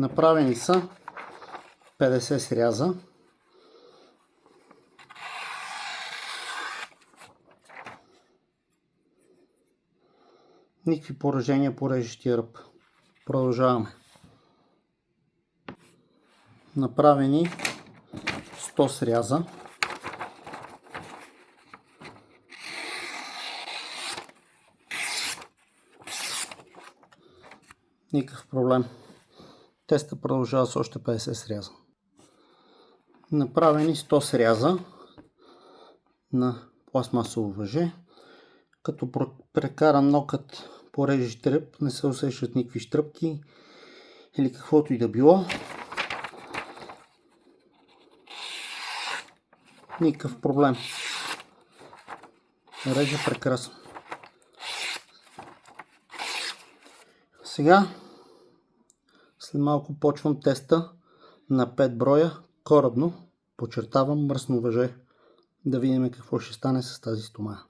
Направени са 50 сряза. Никакви поражения по режещия ръб. Продължаваме. Направени 100 сряза. Никакъв проблем. Теста продължава с още 50 сряза. Направени 100 сряза на пластмасово въже. Като прекарам нокът по режещ ръб, не се усещат никакви щръпки или каквото и да било. Никакъв проблем. Реже прекрасно. Сега, след малко почвам теста на 5 броя корабно, подчертавам, мръсно въже. Да видим какво ще стане с тази стомана.